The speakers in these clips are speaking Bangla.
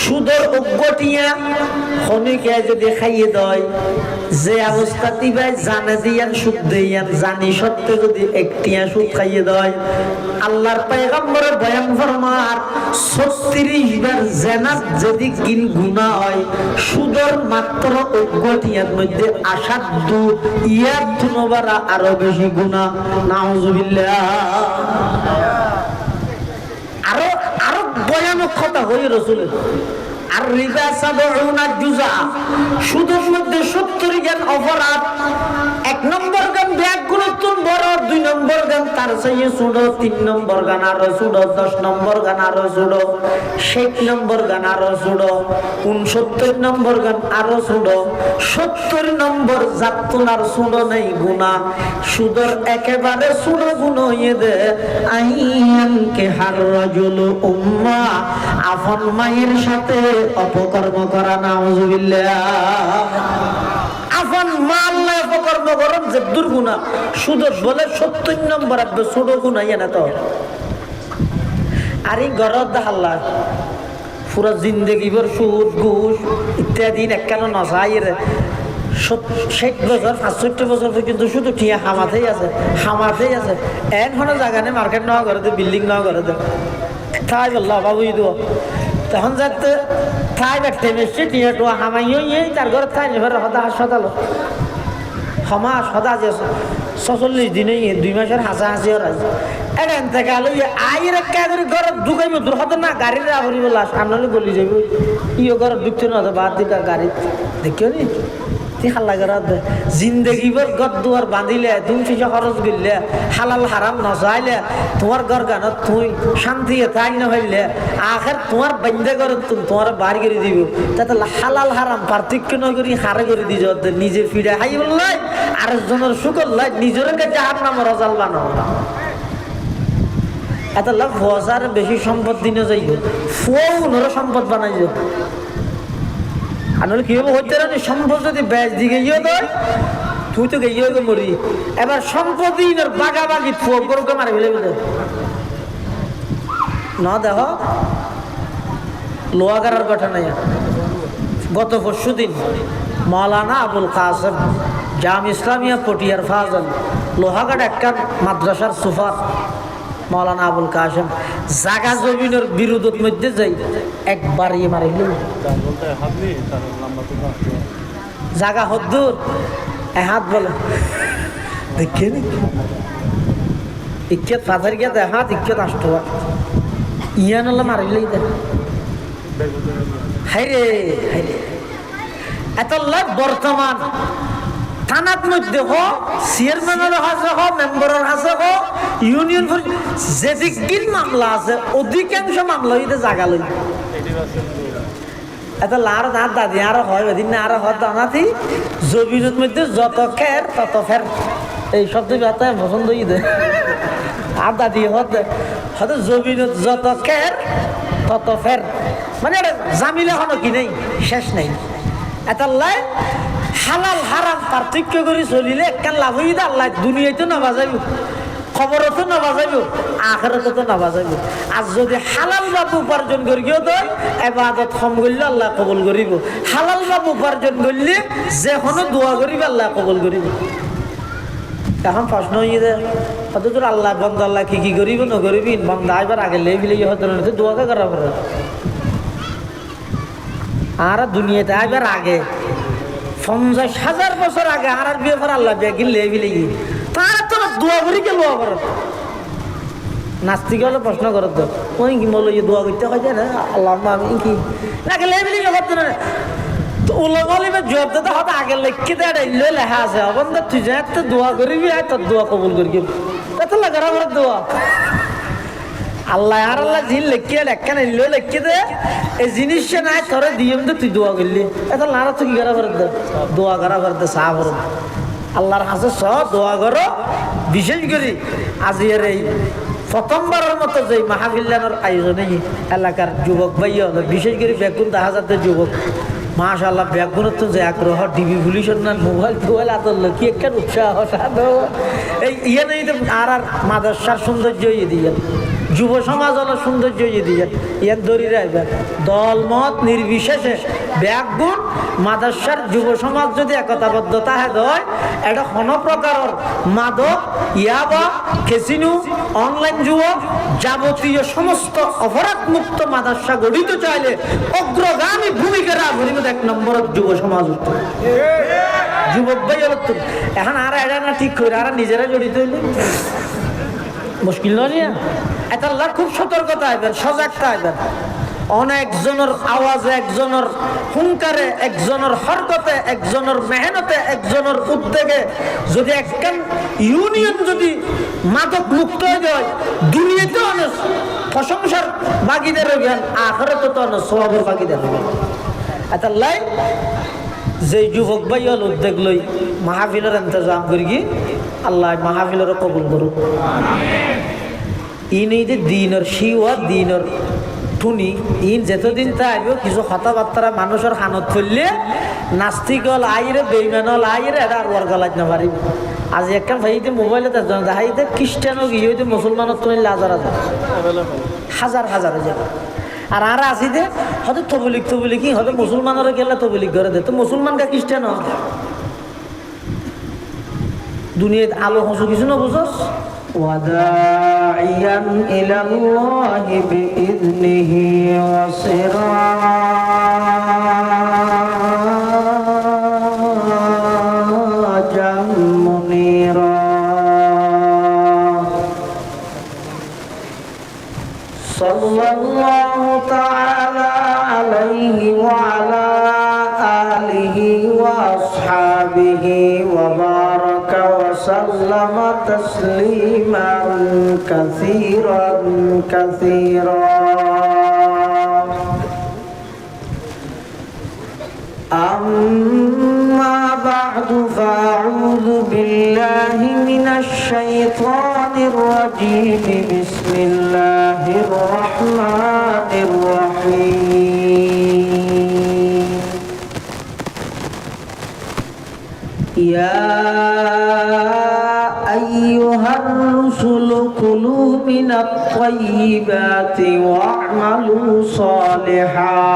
সুদর অজ্ঞটিয়া খনিকে যদি খাইয়ে দেয়, যে অবস্থা দিবাই জানে দিয়ান সুদ দিয়ান জানি সত্ত্বে যদি একটিয়া সুদ খাইয়ে দেয়, আল্লাহর পয়গম্বর বয়ান ফরমার 36 বার জেনাত যদি কিন গুনাহ হয়, সুদর মাত্র অজ্ঞটিয়ার মধ্যে আসাধ্য ইয়ার তুনবারা আরো বেশি গুনাহ। নাউজুবিল্লাহ। আরো আরো ভয়ানক কথা হই রাসূলের। আর রিবা 70 জুজা, সুদের মধ্যে 70 জ্ঞান অপরাধ। 1 নম্বর গান ব্যাগ গুণতুন বড়, 2 নম্বর গান তার চেয়ে ছোট, 3 নম্বর গান আরো ছোট, 10 নম্বর গান আরো ছোট, 60 নম্বর গান আরো ছোট, 69 নম্বর গান আরো ছোট, 70 নম্বর জাতুনার ছোট নেই গুণা। সুদের একেবারে ছোট গুণ হয়ে দে আইয়ানকে হার রাজুল উম্মা, আপন মায়ের সাথে অপকর্ম করা। নাউজুবিল্লাহ। আপন মা আল্লাহ অপকর্ম করেন যে দুর্গুণা। সুদর বলে 70 নম্বর আসবে ছোট গুণা না তো। আর এই গরদ আল্লাহ পুরো জিন্দগি ভর সুদ ঘুষ ইত্যাদি একখান নসাইয়ের 60 বছর 65 বছর পর্যন্ত শুধু ঠিয়া হামাতেই আছে, হামাতেই আছে। এখনো জায়গা নেই মার্কেট নেওয়া করে দে, বিল্ডিং নেওয়া করে দে, তাই বললো বাবুই দো তখন যাতে থাই ব্যাগতে বেশি টিয়া টোয়া হামাইও তার ঘরে থাই নেবার হতা হাসপাতাল ক্ষমা সদা যে 46 দিনে 2 মাসের হাসাহাসি আছে। এখান থেকে আলো আইয়ের একটা করে ঘরে ঢুকাইব দূর হতো না, গাড়ির আবরি বলা সামনে গলি যাইব, ইয়ে ঘরে ঢুকতে না হতো বাদ দিকা গাড়ি দেখিও নি হাল্লা করা জিন্দগি ভর গদ দুয়ার বাঁধিলে তুমি ফিসা খরচ করলে হালাল হারাম নচাইলে তোমার ঘর গানত তুই শান্তি তাই না হইলে আখের তোমার বান্ধে করে তোমার বাড়ি করে দিব, তাতে হালাল হারাম পার্থক্য নয় করি হারে করে দিজ নিজে ফিরে হাই বললাই আরেকজনের শুকর লাই নিজের কাছে আর নাম রজাল বানাও। এত লাভ ফসার বেশি সম্পদ দিনে যাইব, ফোনরও সম্পদ বানাই যাব। আর কি হবো হইতে রানি সম্পদ যদি ব্যাস দিকে ইয়ে দেয় তুই তো গিয়ে মরি। এবার সম্পত্তি বাগাবাগি গরুকে মারে ফেলে ফেলে না দেখ লোহাগারার কথা নাই। গত পরশু দিন মৌলানা আবুল কাসেম জাম ইসলামিয়া পটিয়ার ফাজল লোহাগাড় একটা মাদ্রাসার সুফার মৌলানা আবুল কাসেম জাগা জমিনের বিরোধের মধ্যে যাই একবার ইয়ে মারে জাগা হদ্দুর হাত বলে দেখে নি ইজ্জত ফাদার গিয়ে হাত ইজ্জত আসতো ইয়ান মারিলেই দেখ হাইরে হাইরে এত লাভ বর্তমান থানার মধ্যে হোক চেয়ারম্যানের হাতে হোক মেম্বারের হাতে হোক ইউনিয়ন যেদিক দিন মামলা আছে অধিকাংশ মামলা হইতে জাগা লই এত লার দাঁত দাদি আরো হয় ওদিন না আরো হয় দানাতি জমিনের মধ্যে যত খের তত ফের এই শব্দ পছন্দ দে আর দাদি হতে হয়তো জমিনের যত খের তত ফের মানে জামিলে হলো কি নেই শেষ নেই। এত লাই হালাল হারাম পার্থক্য করে চলিলে একখান লাভ হইতে আল্লাহ দুনিয়াতে না বাজাইব, খবরতো না বাজাইব, আখেরাতে তো না বাজাইব। আর যদি হালাল বাবু উপার্জন করিও তো এবাদত কম করলে আল্লাহ কবুল করিব, হালাল বাবু উপার্জন করলে যে কোনো দোয়া করিব আল্লাহ কবুল করিব। এখন প্রশ্ন হয়ে যায় হয়তো তোর আল্লাহ বন্ধ আল্লাহ কি করিব না করিবি বন্ধ আইবার আগে লে ফেলে হয়তো দোয়াকে করা পড়ে আর দুনিয়াতে আইবার আগে 50,000 বছর আগে আর বিয়ে করে আল্লাহ বিয়ে কিনলে ফেলে তার তো দোয়া করি কে দোয়া করো নাস্তিক হলে প্রশ্ন করো তো ওই কি বলো দোয়া করতে হয় না আল্লাহ আমি কি না লে ফেলে করতে না জবাব দিতে হবে আগে লিখে দেয় লেখা আছে বন্ধু তুই যা তো দোয়া করিবি আর তোর দোয়া কবুল করি কত লাগার আমার দোয়া আল্লাহ আর আল্লাহ জিন লিখিয়ে লেখা নিল লিখে দে এই জিনিসটা নাই তোরে দিয়ে তুই দোয়া করলি এত লারা তুই কি করা করে দে দোয়া করা করে দে সাহা করে আল্লাহর কাছে সব দোয়া করো। বিশেষ করে আজির এই প্রথমবারের মতো যে মাহফিলের আয়োজনে এলাকার যুবক ভাইয়া বিশেষ করে বেগুন 10,000 যুবক মাশাআল্লাহ বেগুনের তো যে আগ্রহ টিভি পুলিশের না মোবাইল টোবাইল আতল কি একটা উৎসাহ এই ইয়ে নেই তো আর মাদ্রাসার সৌন্দর্য ইয়ে দিয়ে যুব সমাজ হলো সৌন্দর্য দিয়ে ইয়ার দড়ি রাখবে দল মত নির্বিশেষে ব্যাগুণ মাদ্রাসার যুব সমাজ যদি একতাবদ্ধতা হয় এটা কোনো প্রকারের মাদক ইয়াবা কেসিনো অনলাইন যুবক যাবতীয় সমস্ত অপরাধ মুক্ত মাদ্রাসা গঠিত চাইলে অগ্রগামী ভূমিকা রাখবে 1 নম্বর যুব সমাজ যুবক ভাই হলো এখন আর এটা না ঠিক করে আর নিজেরা জড়িত হইলে মুশকিল নয় এটা খুব সতর্কতা আইবেন সজাগতা আইবেন অনেকজনের আওয়াজে একজনের হুঙ্কারে একজনের হরকতে একজনের মেহনতে একজনের উদ্যোগে যদি একখান ইউনিয়ন যদি মাদক মুক্ত হয়ে যায় দুনিয়াতে অনেক প্রশংসার ভাগিদার হইবেন আখিরাতে তো অনেক সওয়াবের ভাগিদার হইবেন এটা লাই যে যুবক ভাই হল উদ্যোগ লই মাহফিলের ইন্তজাম করি কি আল্লাহ মাহফিলের কবুল করুক ইন এই যে দিনের শিওয়া দিনের টুনি ইন যেতদিন তা আইব কিছু কথাবার্তা মানুষের হানত ফেললে নাস্তিক হল আইরে বেইমান হল আইরে এটা আর ওয়ার গলাইতে না পারিব আজ একটা ভাইতে মোবাইলে দেখাইতে খ্রিস্টানও গিয়ে হইতে মুসলমানের তুমি হাজার হাজার হাজার হাজার আর আর আসি দে হয়তো তবলিক কি হয়তো মুসলমানেরও গেলে তবলিক করে দে তো মুসলমানকে খ্রিস্টান দুনিয়ার আলো হসু কিছু না বুঝস وداعيا إلى الله بإذنه وسراجا منيرا صلى الله تعالى عليه وعلى آله وأصحابه وبارك وسلم تسليما كثيرا كثيرا أما بعد فأعوذ بالله من الشيطان الرجيم بسم الله الرحمن الرحيم يا أيها الرسل كلوا من الطيبات واعملوا صالحا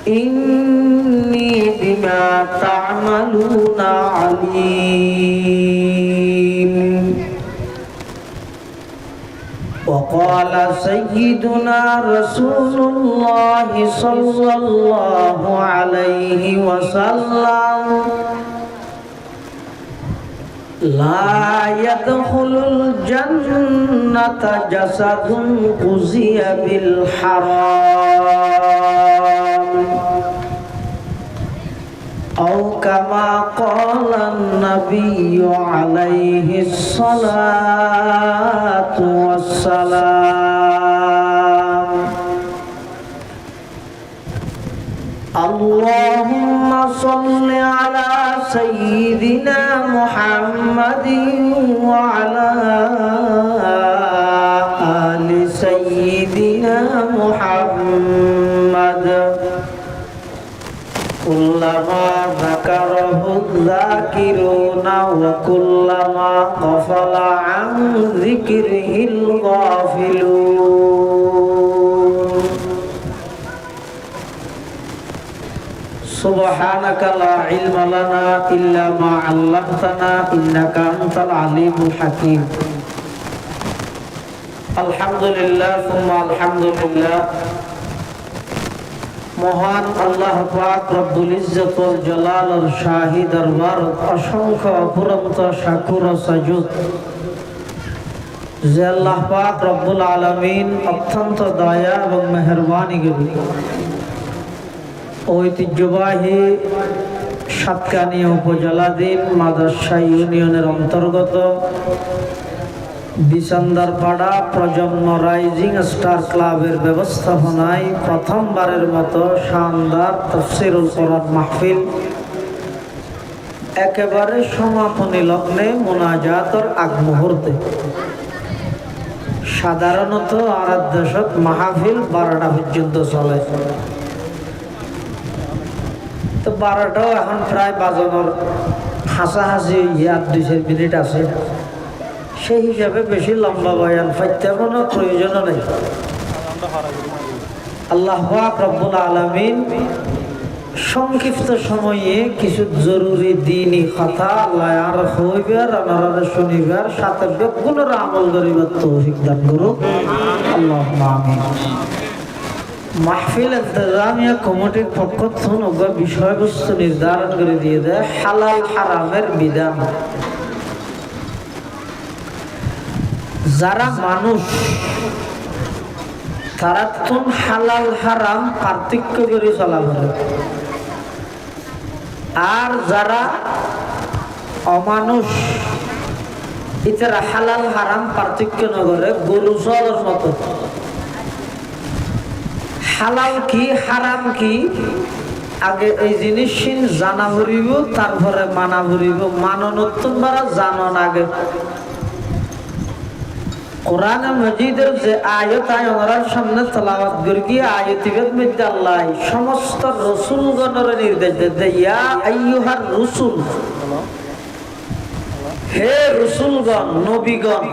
إني بما تعملون عليم وقال سيدنا رسول الله صلى الله عليه وسلم لا يدخل الجنة جسد غذي بالحرام أو كما قال النبي عليه الصلاة والسلام اللهم صل على سيدنا محمد وعلى آل سيدنا محمد كلما ذكره الذاكرون وكلما غفل عن ذكره الغافلون سبحانك لا علم لنا إلا ما علمتنا إنك أنت العليم الحكيم الحمد لله ثم الحمد لله মহান আল্লাহ পাক রব্বুল ইজ্জত ওয়াল জালালের শাহী দরবার অসংখ্য অপরন্ত শাকুর ও সাজুদ যে আল্লাহ পাক রব্বুল আলামিন অত্যন্ত দয়া এবং মেহেরবানি করি ঐতিহ্যবাহী সাতকানিয়া উপজেলাধীন মাদ্রাসা ইউনিয়নের অন্তর্গত বিসান্দারপাড়া প্রজন্ম রাইজিং স্টার ক্লাবের ব্যবস্থাপনায় প্রথমবারের মতো শানদার তাফসীরুল কোরআন মাহফিল একেবারে সমাপনী লগ্নে মোনাজাতের আগ মুহূর্তে সাধারণত আরাধ্যসত মাহফিল 12টা পর্যন্ত চলে তো 12টাও এখন প্রায় বাজানোর হাসাহাসি 2-3 মিনিট আছে সেই হিসাবে বেশি লম্বা বয়ান ফাইতে কোনো প্রয়োজন নেই। আল্লাহ পাক রব্বুল আলামিন সংক্ষিপ্ত সময়ে কিছু জরুরি দিনই কথা আল্লাহ আর হইবার আর শনিবার সাথে বেগুনের আমল করিবার তৌফিক দান করুন। আল্লাহুম্মা আমিন। মাহফিল ইন্তেজামিয়া কমিটির পক্ষ থেকে বিষয়বস্তু নির্ধারণ করে দিয়ে দেয় হালাল হারামের বিধান। যারা মানুষ তারা তুন হালাল হারাম পার্থক্য করে চলাফেরা, আর যারা অমানুষ ইতারা হালাল হারাম পার্থক্য না করে গরু চলার মতো। হালাল কি হারাম কি আগে এই জিনিস জানা ভরিব, তারপরে মানা ভরিব। মাননোত্তম বারা জানন আগে। কোরআন মাজিদের যে আয়াত ওনার সামনে তেলাওয়াত করি কি আয়াতিবের মধ্যে আল্লাহ সমস্ত রাসূলগণের নির্দেশ দেন, ইয়া আইয়ুহার রাসূল, হে রাসূলগণ নবীগণ,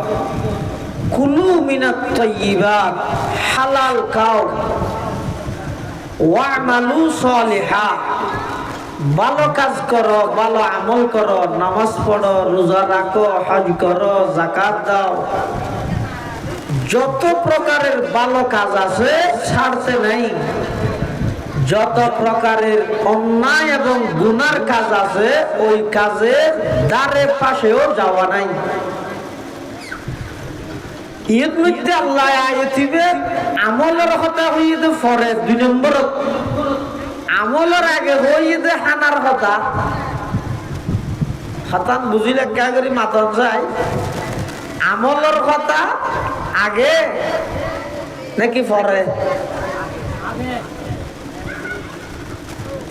কুলু মিনাত তাইয়্যিবাত, হালাল খাও, ওয়া'মালু সালিহা, ভালো কাজ করো, ভালো আমল করো, নামাজ পড়ো, রোজা রাখো, হজ করো, যাকাত দাও। যত প্রকারের ভালো কাজ আছে ছাড়তে নাই, যত প্রকারের অন্যায় এবং গুনার কাজ আছে ওই কাজের দ্বারে পাশেও যাওয়া নাই। ঈদ মধ্যে আল্লাহ আয়াতিবে আমলের কথা হইতে পরে 2 নম্বর, আমলের আগে হইতে হানার কথা। হাতান বুঝিলে কে করি মাতন যায়, আমলের কথা আগে নাকি পরে?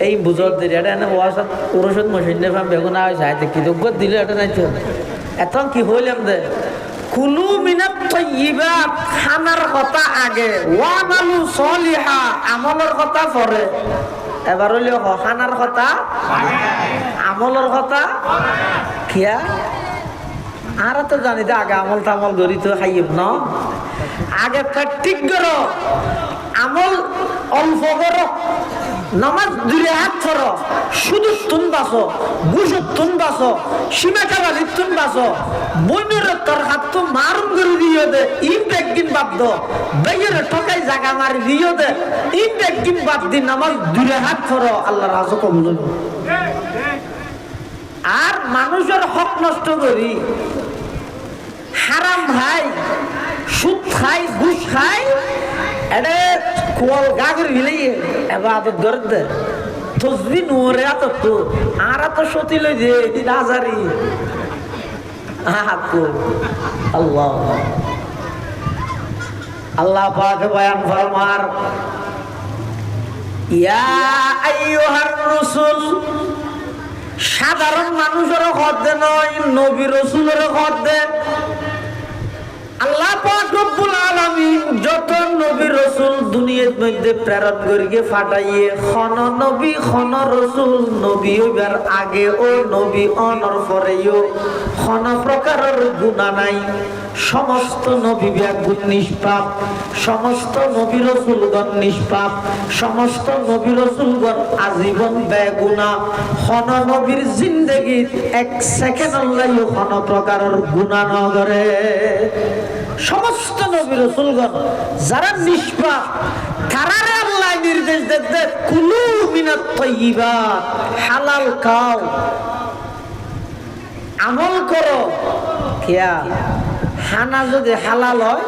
এই বুঝর দিলে এটা এনে ওয়াসাত ওরসত মশিনে ফাম বেগুনা হয় সাইতে কি যোগ্য দিলে এটা নাই তো এখন কি হইলাম দে কুলু মিনাত তাইয়্যিবাত, খানার কথা আগে, ওয়া'মালু সালিহা, আমলের কথা পরে। এবার হইল খানার কথা আগে, আমলের কথা কিয়া আর তো জানি দে আগে আমল তামল করি তো খাইব ন, আগে প্র্যাকটিস করো, আমল অল্প করো, নামাজ 2 হাত করো, শুধু তুন বাসো, গুজব তুন বাসো, সীমা কাবালি তুন বাসো, বইনের তোর হাত তো মারুম করে দিয়ে দে, ইট একদিন বাদ দো, বেগের ঠকাই জায়গা মারি দিয়ে দে, ইট একদিন বাদ দিন নামাজ 2 হাত করো, আল্লাহর রাজা কবুল হইব। আর মানুষের হক নষ্ট করি, হারাম খাই, সুদ খাই, ঘুষ খাই, এটা কোয়াল গাগর হিলিয়ে এবার আদত করে দে তসবি নোরে এত তো আর এত সতী লই যে দিন হাজারি আল্লাহ আল্লাহ পাক বয়ান ফরমার, ইয়া আইয়ুহার রাসূল, সাধারণ মানুষেরও হদ দে নয়, নবী রাসূলেরও হদ দে। আল্লাহ পাক রব্বুল আলামিন যত নবী রাসূল দুনিয়ার মধ্যে প্রেরণ করিয়ে ফাটাইয়ে খন নবী খন রাসূল, নবী হইবার আগে ও নবী অনর পরেও খন প্রকারের গুনাহ নাই। সমস্ত নবী বেগুন নিষ্পাপ, সমস্ত নবী রাসূলগণ নিষ্পাপ, সমস্ত নবী রাসূলগণ আজীবন বেগুনাহ। খন নবীর জিন্দেগী 1 সেকেন্ড আল্লাহ খন প্রকারের গুনাহ ন করে। সমস্ত নবী রাসূলগণ যারা নিষ্পাপ তারারে আল্লাহ নির্দেশ দেন, কুলু মিনাত তাইয়্যিবাত, হালাল খাও, আমল করো। কিয়া খানা যদি হালাল হয়,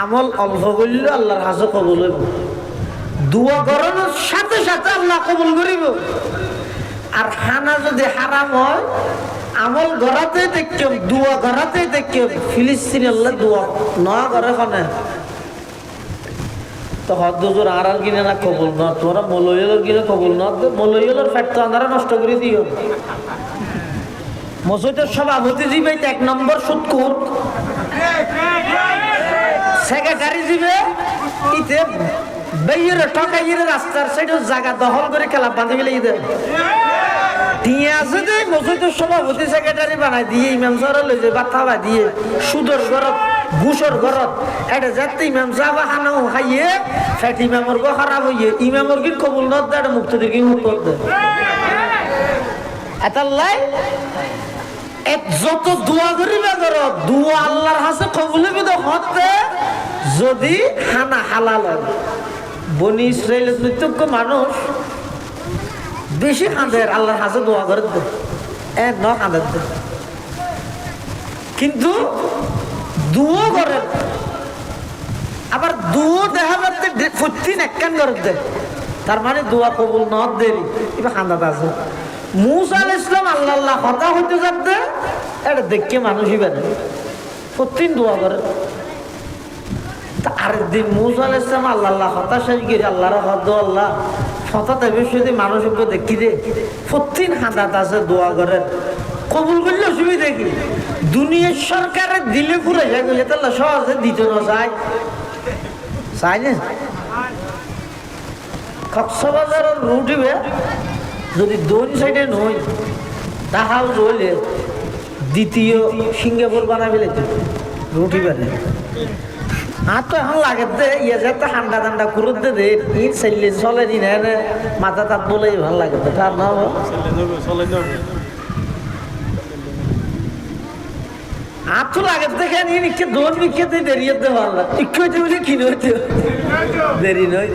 আমল অল্প করলে আল্লাহর হাজে কবুল হইব, দোয়া করানোর সাথে সাথে আল্লাহ কবুল করিব। আর খানা যদি হারাম হয়, আমল গড়াতে দেখম, দোয়া গড়াতে দেখম। ফিলিস্তিন আল্লাহ দোয়া নয়া করে কনে তো হদ্দুজুর আর কিনে না কবুল ন, তোমরা মলয়ের কিনে কবুল ন, মলয়ের ফ্যাট তো আন্ধারা নষ্ট করে দিও। মসজিদের সভাপতি জিবে 1 নম্বর সুদকুর, সেক্রেটারি জিবে ইতে বেইয়ের ঠকাইয়ের রাস্তার সাইডে জায়গা দখল করে খেলা বাঁধে গেলে ইদে টিয়া আছে যে মসজিদের সভাপতি সেক্রেটারি বানাই দিয়ে ইমাম সাহেব লই যায় বাচ্চা বাই দিয়ে সুদর ঘরত ঘুষর ঘরত এটা যাতে ইমাম সাহেব খানা খাইয়ে ফ্যাট ইমামর গো খারাপ হইয়ে ইমামর কি কবুল নদ দেয় এটা মুক্ত দিকে মুক্ত দেয় এতাল্লাই যত দোয়া করিবা করো দোয়া আল্লাহর হাতে কবুল হইবে হতে যদি খানা হালাল হয় বনি ইসরায়েলের প্রত্যেক মানুষ বেশি কাঁদের আল্লাহর হাতে দোয়া করে দে ন কাঁদের দে কিন্তু দুও করে আবার দুও দেখা পারতে প্রতিদিন একখান করে দে তার মানে দোয়া কবুল ন দেরি এবার কান্দাতে আছে মুসা আলাইহিস সালাম আল্লাহ কথা হইতে যাতে এটা দেখে মানুষই বেড়ে প্রতিদিন দোয়া করে আরেকদিন মুসা আলাইহিস সালাম আল্লাহ কথা শেষ করে আল্লাহর হদ আল্লাহ হঠাৎ যদি মানুষকে দেখি দে প্রতিদিন হাঁদাত আছে দোয়া করে কবুল করলে অসুবিধা কি দুনিয়ার সরকারের দিলে পুরো গেলে তাহলে সহজে দিতে না চাই চাই না কক্সবাজারের রুটিবে যদি দোন সাইডে নই তাহাও রইলে দ্বিতীয় সিঙ্গাপুর বানাই ফেলে রুটি বানায় আর তো এখন লাগে দে ইয়ে যাতে ঠান্ডা ঠান্ডা কুরুত দে দে ইট চাইলে চলে নি না মাথা তাত বলেই ভাল লাগে তো তার না আর তো লাগে দেখে নিয়ে নিকে দোন বিকে দিয়ে দেরি হতে ভাল লাগে একটু হইতে বলে কিনে হইতে দেরি নয়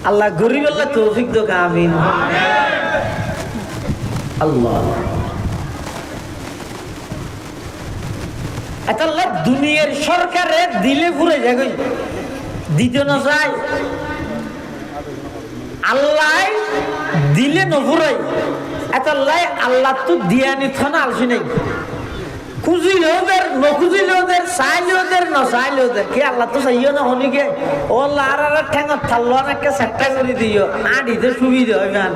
আল্লাহ গরিব আল্লাহ তৌফিক দো আমিন আল্লাহ এতাল্লাহ দুনিয়ার সরকারে দিলে পুরে যাবে দিতে না চাই আল্লাহ দিলে নফুরাই এতাল্লাহ আল্লাহ তো দিয়া নিত না আলসি নেই খুঁজিলেও দের নখুঁজিলেও দের চাইলেও দের নচাইলেও দের কে আল্লাহ তো চাইও না হনিকে ও আল্লাহ আর ঠেঙত থাললো অনেককে চেষ্টা করে দিও আড়িতে সুবিধা হয় মান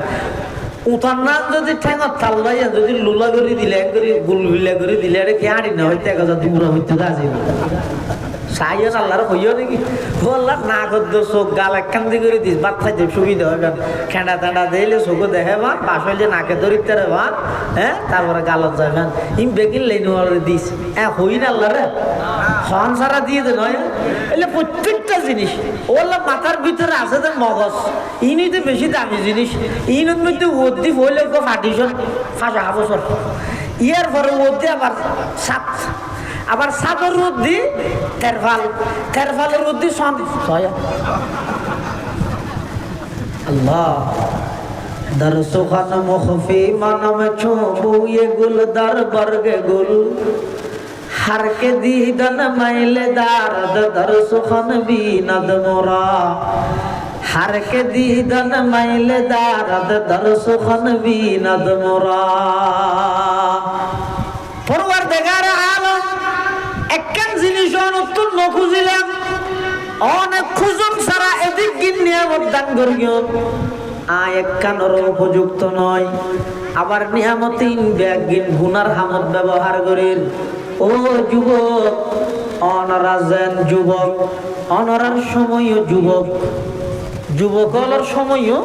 উঠার নাম যদি ঠেঙত থাল ভাই যদি লুলা করে দিলে করে গুলগুলা করে দিলে আরে কে আড়ি না হইতে 1000 দুপুরা হইতে আসে চাইও না আল্লাহর হইও নাকি ও আল্লাহ না করদ চোখ গাল একখান দিয়ে করে দিস ভাত খাইতে সুবিধা হয় খেঁড়া টেঁড়া দিলে চোখে দেখে বা বাস হইলে নাকে ধরিতে রে বা হ্যাঁ তারপরে গালত যায় মান ইম বেগিন লাইন দিস হ্যাঁ হই না আল্লাহ রে হন সারা দিয়ে দে নয় এলে প্রত্যেকটা জিনিস ও আল্লাহ মাথার ভিতরে আছে যে মগজ ইনি তো বেশি দামি জিনিস ইনের মধ্যে ওদ্দি হইলে ফাটিশন ফাঁসা বছর ইয়ার পরে ওদ্দি আবার সাত আবার সাদর রুদ্দি তেরফালের রুদ্দি আল্লাহ দরসুখান মুখফি মানম ছুবু ये गुल दर बरगे गुल हर के दीदन मैले दारद दरसुखान बीनद मोरा हर के दीदन मैले दारद दरसुखान बीनद मोरा পরওয়ারদিগার আলম একখান জিনিস নতুন নখুঁজিলাম অনেক খুঁজুন সারা এদিক গিন নিয়ামত দান করিও একখানোর উপযুক্ত নয় আবার নিয়ামতিন ব্যাগিন গুনার হামত ব্যবহার করেন ও যুবক অনরা যেন যুবক অনরার সময়ও যুবক যুবকলের সময়ও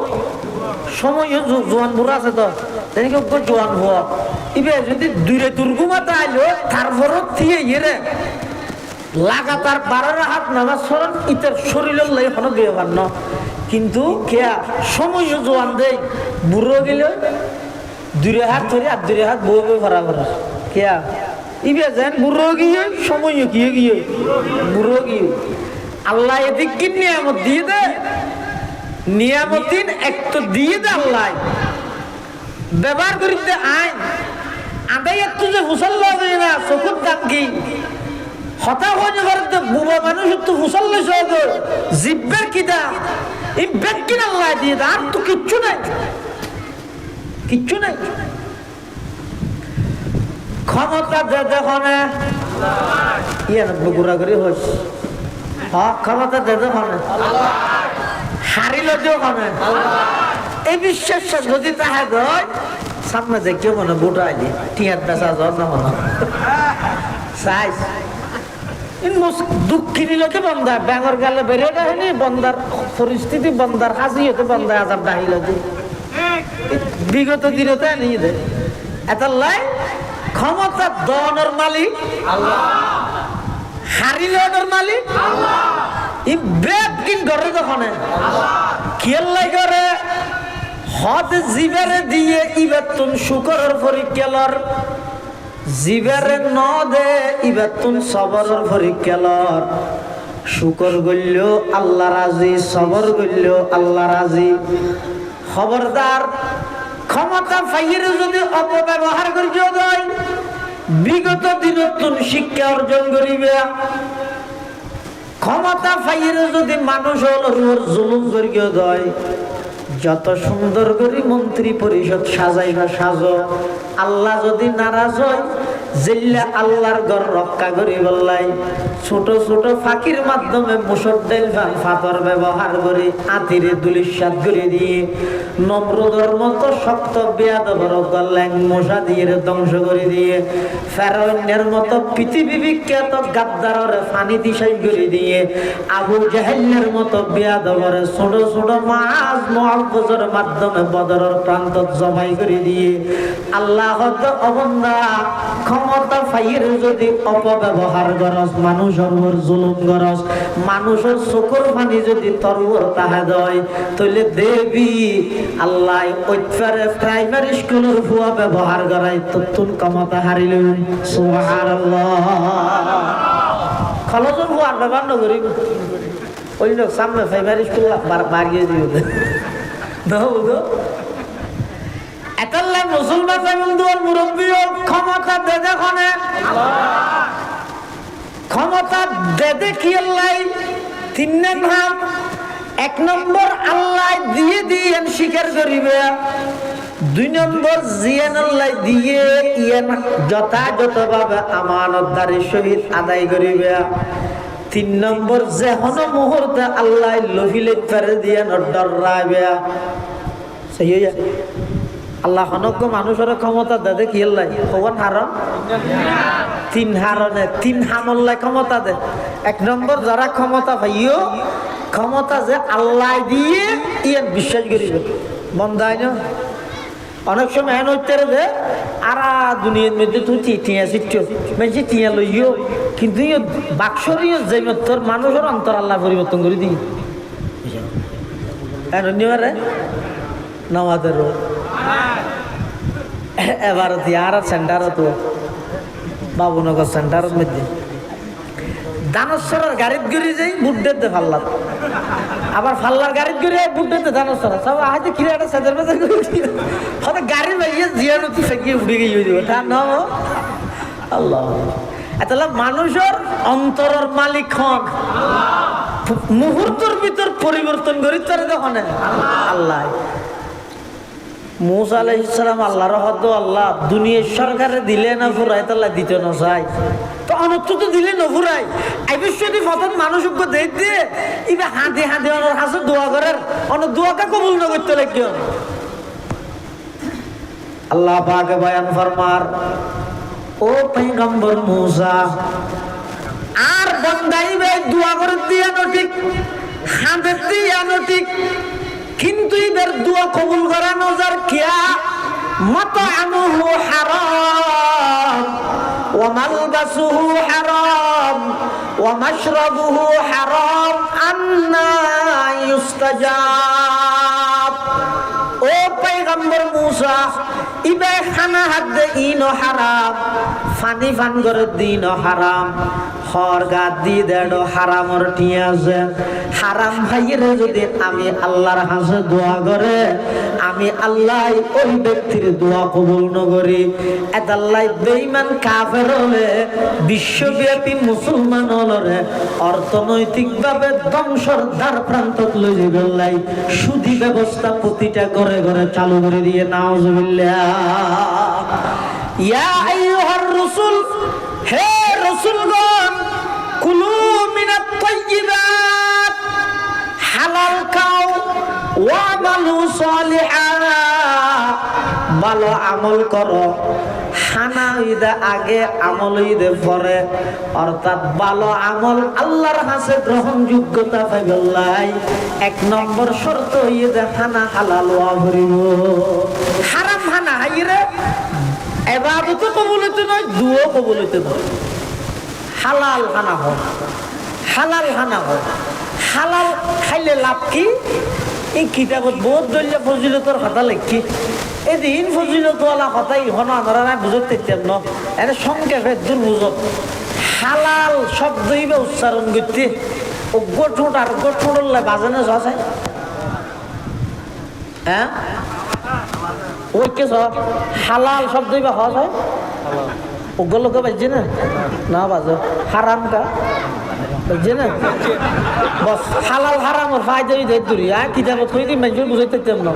জোয়ান বুড়া আছে তো তেনেকে জোয়ান হওয়া ইবে যদি দূরে দুর্গমাতা আইলো তারপরও থিয়ে ইয়ে লাগাতার 12 হাত নামাজ সরণ ইতার শরীরের লাই এখনো ব্যবহার ন কিন্তু কেয়া সময়ও জোয়ান দেয় বুড়ো গেলে 2 হাত ধরে আর 2 হাত বউ ভরা ভরা কেয়া ইবে যেন বুড়ো গিয়ে সময়ও গিয়ে বুড়ো গিয়ে আল্লাহ এদিক কি নিয়ামত দিয়ে দে নিয়ামতিন একটু দিয়ে দে আল্লাহ ব্যবহার করিতে আইন আদাই একটু যে মুসল্লা দেয় না চকুর দাম কি হতা হয়ে পারতে বুবা মানুষ একটু মুসল্লা সহ জিব্বের কি দাম এই ব্যক্তির আল্লাহ দিয়ে দে আর তো কিচ্ছু নাই ক্ষমতা দে দেখনে ইয়ে বগুড়া করে হয়েছে হ্যাঁ ক্ষমতা দে দেখনে হারিল দেখনে এই বিশ্বাস যদি তাহা হয় সামনে দেখে মনে গোটা আইলি টিয়ার বেচা জ্বর না মনে চাইস দুঃখিনী লোকে বন্ধা ব্যাঙর গেলে বেরিয়ে হয়নি বন্দার পরিস্থিতি বন্দার হাজি হতে বন্ধা আজাব ডাহিল বিগত দিনে তো নিয়ে দেয় এত লাই ক্ষমতা দনের মালিক আল্লাহ, হারিলের মালিক আল্লাহ। ই বেদ কিন করে তখন খেলাই করে হদ জিবারে দিয়ে ইবেতুন শুকরের পরীক্ষালর জিবারে ন দে ইবেতুন সবরের পরীক্ষালর শুকর গইল আল্লাহ রাজি, সবর গইল আল্লাহ রাজি। খবরদার ক্ষমতা পাইয়ে যদি অপব্যবহার করিও দেয় বিগত দিনত শিক্ষা অর্জন করিবে। ক্ষমতা পাইয়ে যদি মানুষের জুলুম করিও দেয় যত সুন্দর করে মন্ত্রী পরিষদ সাজাইবা সাজো, আল্লাহ যদি নারাজ হয় জিল্লা আল্লাহর ঘর রক্ষা করি বললাই ছোট ছোট ফাঁকির মাধ্যমে মুসর ডাইল ফাতর ব্যবহার করে আতিরে দুলিশাত করে দিয়ে নমরুদের মতো শক্ত বেয়াদবর ল্যাং মশা দিয়ে ধ্বংস করে দিয়ে ফেরাউনের মতো পৃথিবী বিখ্যাত গাদ্দারের ফানি দিশাই করে দিয়ে আবু জাহেলের মতো বেয়াদবর ছোট ছোট মাছ মুআব্বজের মাধ্যমে বদরের প্রান্ত জমাই করে দিয়ে আল্লাহ অবন্দা ক্ষমতা পাইয়ের যদি অপব্যবহার করস, মানুষের উপর জুলুম করস, মানুষের চোখের পানি যদি তরুর তাহা দেয় তাহলে দেবী আল্লাহ ওইটারে প্রাইমারি স্কুলের ভুয়া ব্যবহার করাই তুন ক্ষমতা হারিল। সুবহানাল্লাহ। খলজর ভুয়ার ব্যবহার নগরী ওই লোক সামনে প্রাইমারি স্কুল বাড়িয়ে দিও না এতাল্লাহ মুসলমান বন্ধুর মুরব্বী ক্ষমতা দে দেখনে ক্ষমতা দে দেখি আল্লাহ তিন নাম এক নম্বর আল্লাহ দিয়ে দিয়ে স্বীকার করিবে, দুই নম্বর জিয়ান আল্লাহ দিয়ে ইয়ান যথাযথভাবে আমানতদারি সহিত আদায় করিবে, তিন নম্বর যে হন মুহূর্তে আল্লাহ লহিলে ফেরে দিয়ে ডরাইবে। সেই আল্লাহ অনজ্ঞ মানুষের ক্ষমতা দে কি আল্লাহ কখন হারন তিন হারনে তিন হামল্লায় ক্ষমতা দে। এক নম্বর যারা ক্ষমতা পাইও ক্ষমতা যে আল্লাহ দিয়ে ইয়ান বিশ্বাস করিবে বন্ধায় না। অনেক সময় এন হইতে যে আরা দুনিয়ার মধ্যে তুই টিয়া চিঠ্ছ মেনছি টিয়া লইও কিন্তু বাক্সরীয় যে তোর মানুষের অন্তর আল্লাহ পরিবর্তন করে দিই এনে নামাজের এবার আর সেন্টার তো বাবুনগর সেন্টারের মধ্যে দানশ্বরের গাড়িত গড়ি যাই বুড্ডের দে ফাল্লার আবার ফাল্লার গাড়িত গড়ি বুড্ডের দে দানশ্বর সব আজ কিরে একটা সেদের বেজার করে হয়তো গাড়ি বাইয়ে জিয়ানো তুই ফেঁকিয়ে উড়ে গিয়ে হয়ে যাবে তার নাম আল্লাহ। তাহলে মানুষের অন্তরের মালিক হন মুহূর্তের ভিতর পরিবর্তন করি তার দেখুন আল্লাহ। মুসা আলাইহিস সালাম আল্লাহর হদ আল্লাহ দুনিয়ার সরকারে দিলে না ফুরাই তাল্লা দিতে না চাই তো অনর্থ তো দিলে না ফুরাই আইবিশ্বরী ফতন মানুষকে দেখ দিয়ে ইবে হাঁদে হাঁদে অনর হাসে দোয়া করার অনর দোয়াকে কবুল না করতে লাগে আল্লাহ পাকে বয়ান ফরমার ও পয়গম্বর মুসা আর বন্দাইবে দোয়া করে দিয়া না ঠিক হাঁদে দিয়া না ঠিক কিন্তু এদের দোয়া কবুল করা নজর কিয়া মাতআমুহু হারাম ওয়া মালবাসুহু হারাম ওয়া মাশরাবুহু হারাম আন্না ইউস্তাজাব। ও পয়গম্বর মুসা ইবে খানা হাত দে ইনো হারাম ফানি ফান করে দিন হারাম হর গাত দি দেড় হারামর টিয়া আছে হারাম ভাইয়ের যদি আমি আল্লাহর হাসে দোয়া করে আমি আল্লাহ ওই ব্যক্তির দোয়া কবুল নগরি এত আল্লাহ বেঈমান কাফের হলে বিশ্বব্যাপী মুসলমান হলরে অর্থনৈতিকভাবে ধ্বংসর দ্বার প্রান্তত লই যাইবলাই সুদি ব্যবস্থা প্রতিটা ঘরে ঘরে চালু করে দিয়ে নাউজুবিল্লাহ। ইয়া আইয়ুহার রাসূল হে রাসূলগণ কুলু মিনাত তাইয়্যিবাত হালাল খাও ওয়া আমালু সালিহা ভালো আমল করো খানা ঈদে আগে আমল ঈদে পরে, অর্থাৎ ভালো আমল আল্লাহর কাছে গ্রহণযোগ্যতা পাইবলাই 1 নম্বর শর্ত ঈদে খানা হালাল হওয়া ভরিব। হারাম খানা হাইরে ইবাদত কবুল হইতে নয়, দুও কবুল হইতে নয়। হালাল খানা হয়, হালাল খানা হয়। হালাল খাইলে লাভ কি? এই কিতাবত বহুত দলীয় ফজিলতর কথা লেখি, এদিন ফজিলতওয়ালা কথাই হন আপনারা বুঝতে চান না, এর সংক্ষেপে দুর্বুঝত। হালাল শব্দই বা উচ্চারণ করতে অজ্ঞ ঠোঁট আর অজ্ঞ ঠোঁটলে বাজানো আছে, হ্যাঁ ওই কে হালাল শব্দই বা হজ হয় অজ্ঞ লোকে বাজছে না, না বাজো হারাম কা বুঝছে না, বস হালাল হারামর ফায়দা দূরি আর কিতাবত কই দিন মানুষ বুঝাইতে তেমন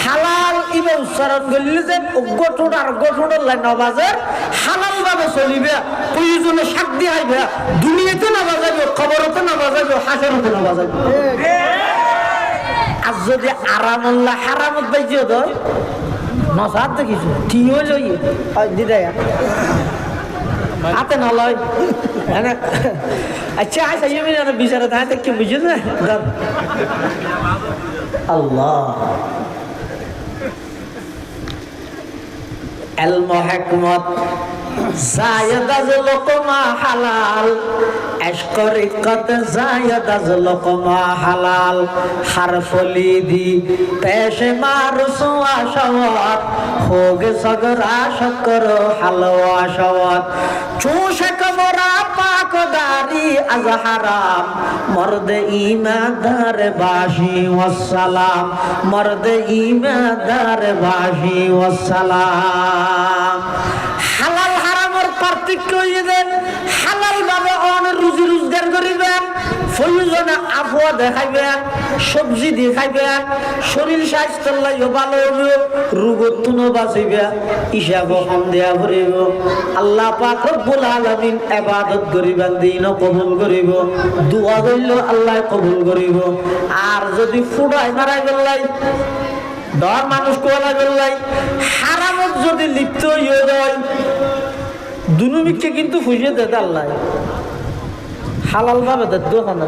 হালাল ইবে উচ্চারণ করলে যে অজ্ঞ ঠোঁট আর অজ্ঞ ঠোঁটের লাইন নবাজের হালাল ভাবে চলিবে, প্রয়োজনে শাক দিয়ে আইবে, দুনিয়াতে না বাজাইবে, খবরতে না বাজাইবে, হাসরতে না বাজাইবে। আর যদি আরামুল্লাহ হারামত বাইজিও দয় নসার তো কিছু ঠিক হয়ে লই দিদা হাতে না লয়। আচ্ছা আচ্ছা ইয়ে বিচারে তাই কি বুঝে না আল্লাহ এলম হিকমত জায়েদ আজ লোকমা হালাল, এশকরিকত জায়েদ আজ লোকমা হালাল, হারফলি দি পেশে মারুসুয়া শাওয়াত, হোগে সগরা শকর হালওয়া শাওয়াত, চুষে কমরা পাকদারি আজ হারাম, মর্দ ইমানদার বাশি ওয়াসসালাম, মর্দ ইমানদার বাশি ওয়াসসালাম। হালাল হারামের পার্থক্য দেন, হালাল ভাবে অনেক রুজি রোজগার করিবেন, প্রয়োজনে আবহাওয়া দেখাইবেন, সবজি দেখাইবেন, শরীর স্বাস্থ্য লাগে ভালো হবে, রোগত তুনো বাঁচিবে, হিসাব কম দেয়া করিব, আল্লাহ পাক রব্বুল আলামিন ইবাদত করিবেন, দিনও কবুল করিব, দোয়া করল আল্লাহ কবুল করিব। আর যদি ফুড়াই মারাই গেলাই ধর মানুষ কোলা গেলাই হারামত যদি লিপ্ত হয়ে যায় দুনুমিককে কিন্তু ফুসিয়ে দেয় আল্লাহ, হালাল ভাবে দেয় দোকানে,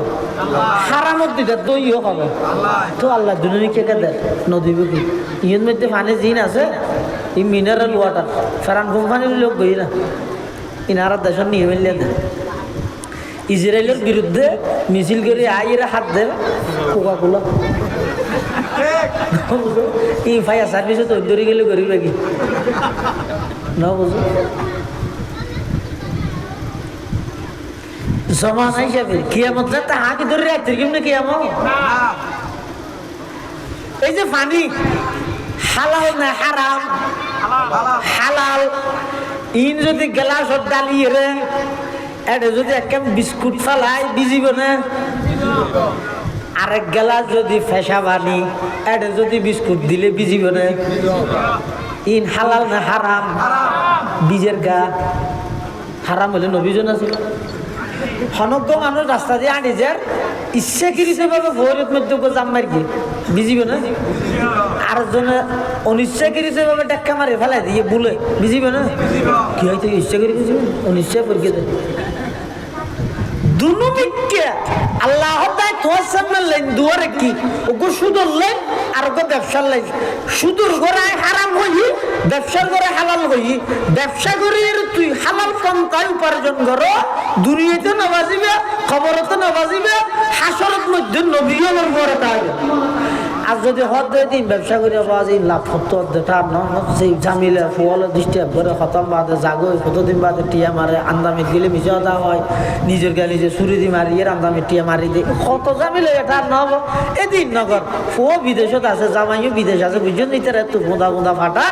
হারামত দিতে দইও খাবে তো আল্লাহ দুনুমিককে দেয় নদীব কি ইয়ের মধ্যে পানি জিন আছে, এই মিনারেল ওয়াটার ফেরান কোম্পানির লোক গই না ইনারা দেশের নিয়ে মিলিয়ে দেয়। ইসরায়েলের বিরুদ্ধে মিছিল করে আইরা হাত দেয় কোকা কোলা, এই ফায়ার সার্ভিসে তো ধরে গেলে করিবে কি না বুঝো জমানা হিসাবে কিয়ামত যাতে হাঁকি ধরে রাখতে কেমনি কিয়ামত। এই যে পানি হালাল না হারাম, হালাল ইন যদি গ্লাসত ডালিয়ে রে এটা যদি একটা বিস্কুট ফালাই বিজিব না, আরেক গ্লাস যদি ফেসা বানি এটা যদি বিস্কুট দিলে বিজিব না। ইন হালাল না হারাম, বীজের গা হারাম হলে নবীজন আছে হনজ্ঞ মানুষ রাস্তা দিয়ে আনি যার ইচ্ছাকৃত ভাবে ভৈরত মধ্যে জাম মারি কি বিজিব না, আর জনে অনিচ্ছাকৃত ভাবে ডাক্কা মারে ফেলাই দিয়ে বলে বিজিব না, কি হয়তো ইচ্ছা করে বুঝিব অনিচ্ছা পরীক্ষা দেয় দুনুমিককে আল্লাহ তোমার সামনে লাইন দুয়ারে কি ওগো সুদর লাইন আর ওগো ব্যবসার লাইন, সুদর গড়ায় হারাম হই, ব্যবসার গড়ে হালাল হই, ব্যবসা করে তুই হালাল পন্থায় উপার্জন করো, দুনিয়াতে না বাজিবে, খবরতে না বাজিবে, হাসরত মধ্যে নবীও পরে থাকবে। আর যদি হদ্দে দিন ব্যবসা করে বাজি লাভ করতে হদ্দে তার সেই জামিলে ফুয়ালে ডিস্টার্ব করে খতম বাদে জাগো কতদিন বাদে টিয়া মারে, আন্দামি গেলে মিশে দেওয়া হয়, নিজের গায়ে নিজে ছুরি দি মারি এর আন্দামি টিয়া মারি দিয়ে কত জামিলে তার নহব। এদিন নগর ফুয়া বিদেশত আছে, জামাইও বিদেশ আছে, বুঝছেন নিতে এত গোঁদা গোঁদা ফাটা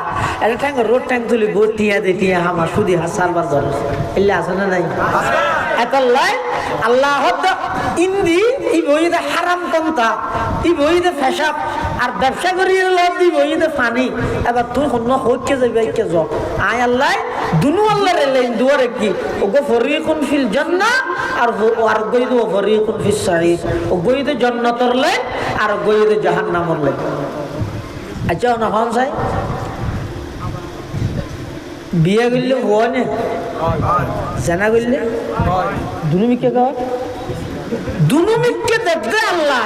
একটা ঠ্যাং রোড ট্যাং তুলি গো টিয়া দে টিয়া হামা সুদি হাসারবার ধরে এলে আছে না নাই এত লাই আল্লাহ ইন্দি ই বইতে হারাম পন্থা, ই বইতে ফেসাব আর ব্যবসা করি লাভ দি বইতে ফানি। এবার তুই অন্য হইকে যাবি কে যাও আয় আল্লাহ দুনু আল্লাহ রেলেন দুয়ারে কি ওগো ফরিকুন ফিল জান্নাহ আর আর গইদো ফরিকুন ফিস সাঈদ, ও গইদো জান্নাতর লাইন আর গইদো জাহান্নামর লাইন। আচ্ছা না হন যায় বিয়ে করলে হওয়া নে জানা করলে দুনুমিকে গাওয়া দুনুমিকে দেখবে আল্লাহ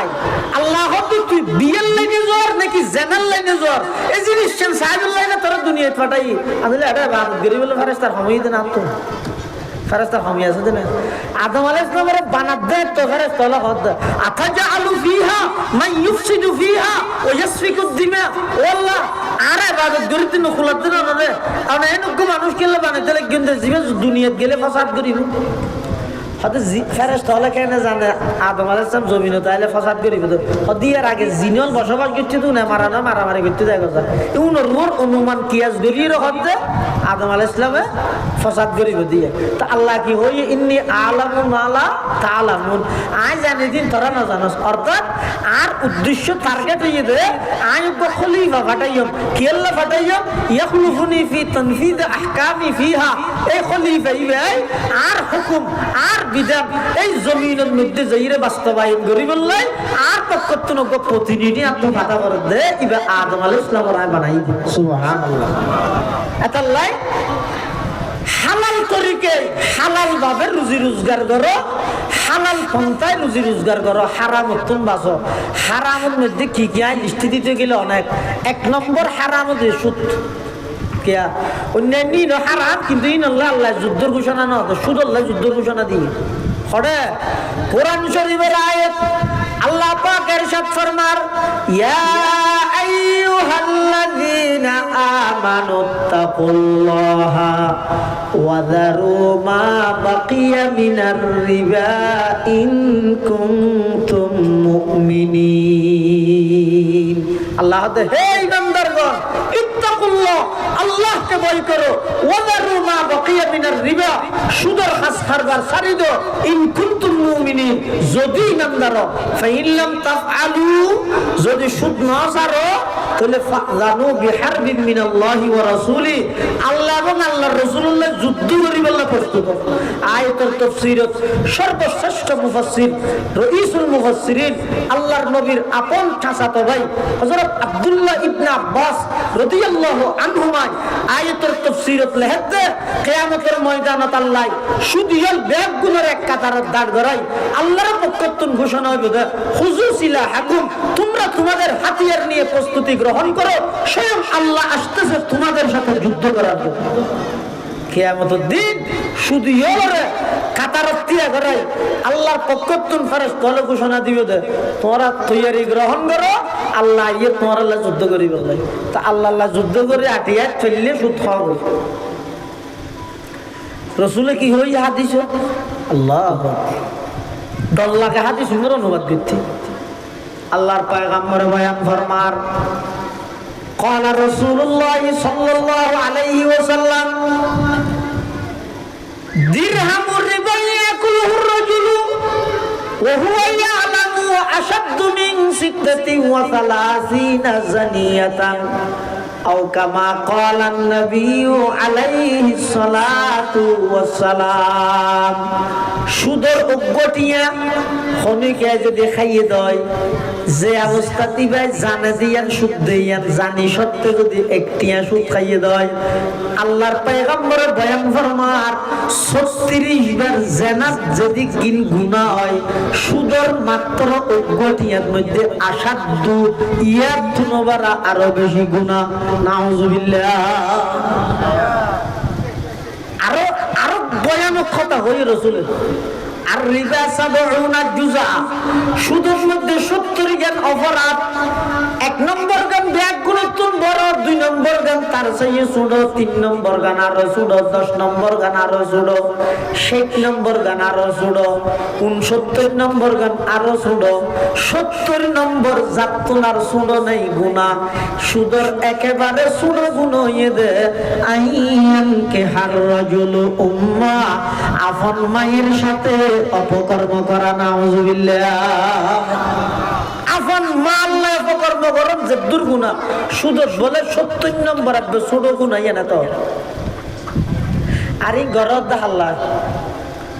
আল্লাহ হতো তুই বিয়ের লাইনে জ্বর নাকি জেনার লাইনে জ্বর এই জিনিস সাহেবের লাইনে তোরা দুনিয়ায় ফাটাই আসলে এটা গরিব ফেরেস্তার সময় দেন আত্ম ফেরেস্তার সময় আছে দেন আদম আলাইহিস সালামের বানাত দেয় তো ফেরেস্তা হলো হদ আতাজালু ফিহা মান ইউফসিদু ফিহা ওয়া ইয়াসফিকু দিমা আল্লাহ আরে ইবাদত করিতে নখুলাত দেন না রে আর এনকু মানুষ কেলে বানাইতে লাগেন যে জীবন দুনিয়াত গেলে ফাসাদ করিব হয়তো ফেরেস্তা হলে কেন জানে আদম আলাইহিস সালাম জমিন তাইলে ফাসাদ করিব তো হদিয়ার আগে জিনল বসবাস করতে তো না মারামারি করতে যায় কথা উনোর অনুমান কিয়াস গলির হদে আদম আলাইহিস সালামে ফাসাদ করিব দিয়ে তা আল্লাহ কি হই ইন্নী আলামু মালা তাআলামুন আই জানি দিন তোরা না জানোস অর্থাৎ আর উদ্দেশ্য টার্গেট হইয়ে দে আই গো খলিফা ফাটাইম কি আল্লাহ ফাটাইম ইয়াখলুফুনি ফি তানফিদ আহকামি ফিহা এই খলিফা ইবাই আর হুকুম আর বিধান এই জমিনের মধ্যে যাইরে বাস্তবায়ন করি বললাই আর পক্ষত্ব নগ প্রতিনিধি আপনি ফাটা করে দে ইবা আদম আলাইহিস সালামের আয় বানাই দি সুবহানাল্লাহ এতাল্লাই হালাল তরিকে হালাল ভাবে রুজি রোজগার করো হালাল পন্থায় রুজি রোজগার করো হারাম উত্তম বাঁচো হারামের মধ্যে কি কি আয় লিস্টি দিতে গেলে অনেক এক নম্বর হারাম দিয়ে সুদ কেয়া অন্যান্য হারাম কিন্তু ইন আল্লাহ আল্লাহ যুদ্ধের ঘোষণা না হতো সুদ আল্লাহ যুদ্ধের ঘোষণা দিয়ে হরে কোরআন শরীফের আয়াত আল্লাহ পাক ইরশাদ ফরমার ইয়া আইয়ুহাল্লাযীনা আমানুত্তাকুল্লাহা ওয়া যারু মা বাকিয়া মিনার রিবা ইন কুনতুম মুমিনিন আল্লাহ হে ইমানদারগণ ইত্তাকুল্লাহ আল্লাহকে ভয় করো ওয়া যারু মা বাকিয়া মিনার রিবা সুদের খাস কারবার ছাড়ি দাও ইন কুনতুম মুমিনিন যদি ইমানদার ফাইন লাম তাফআলু যদি সুদ না ছাড়ো তাহলে ফাযানু বিহারবিন মিনাল্লাহি ওয়া রাসূলি আল্লাহ এবং আল্লাহর রাসূলুল্লাহ যুদ্ধ করিবার প্রস্তুত আয়াতের তাফসীরত সর্বশ্রেষ্ঠ মুফাসসির রাইসুল মুফাসসিরিন আল্লাহর নবীর আপন চাচাতো ভাই হযরত আব্দুল্লাহ ইবনে আব্বাস রাদিয়াল্লাহু আনহুমা আয়াতের তাফসীরত লেখতে কিয়ামতের ময়দানত আল্লাহ সুদিয়াল ব্যাগগুলোর এক কাতারে দাঁড় করাই আল্লাহর পক্ষত্বন ঘোষণা হইবে খুযু সিলাহাকুম তোমরা তোমাদের হাতিয়ার নিয়ে প্রস্তুতি গ্রহণ করো স্বয়ং আল্লাহ আসতেছে তোমাদের সাথে যুদ্ধ করার জন্য কিয়ামতের দিন সুদিয়ালরে কাতারত দিয়া করাই আল্লাহর পক্ষত্বন ফেরেশতা হলো ঘোষণা দিবে দে তোমরা তৈয়ারি গ্রহণ করো আল্লাহ ইয়ে তোমার আল্লাহ যুদ্ধ করিবে তা আল্লাহ যুদ্ধ করে আটিয়া চললে সুদ খাওয়া গেল রসুলে কি হই হাদিস আল্লাহ দল্লাকে হাদিস সুন্দর অনুবাদ করতে আল্লাহর পয়গম্বর বয়ান ফরমার قال رسول الله صلى الله عليه وسلم درهم الربا يأكله الرجل وهو يعلم أشد من 36 زنية أو كما قال النبي عليه الصلاة والسلام সুদর অজ্ঞটিয়া খনিকে যদি খাইয়ে দেয় যে অবস্থা দিবে জানে দিয়ান সুদ দিয়ান জানি সত্যি যদি একটিয়া সুদ খাইয়ে দেয় আল্লাহর পয়গম্বরের বয়ান ফরমার 36 বার জেনাত যদি কিন গুনাহ হয় সুদর মাত্র অজ্ঞটিয়ার মধ্যে আসাধ্য ইয়ার তুলনায় আরো বেশি গুনাহ নাউজুবিল্লাহ আরো ভয়ানক কথা হই রাসূলের আর রিবা 70 জুজা সুদের মধ্যে 70 জ্ঞান অপরাধ এক নম্বর গান ব্যাগ গুণাত্মক বড় দুই নম্বর গান তার চেয়ে ছোট তিন নম্বর গান আরো ছোট 10 নম্বর গান আরো ছোট 60 নম্বর গান আরো ছোট 69 নম্বর গান আরো ছোট 70 নম্বর জাতুনার ছোট নেই গুনাহ সুদের একেবারে ছোট গুণ হয়ে দে আইয়ান কে হার রাজুল উম্মা আফন মায়ের সাথে অপকর্ম করা নাউজুবিল্লাহ আফন মা আল্লাহ অপকর্ম করেন যে দুর্গুনাহ সুদের বলে 70 নম্বর আসবে ছোট গুনাহ না তো আর এই গরদ আল্লাহ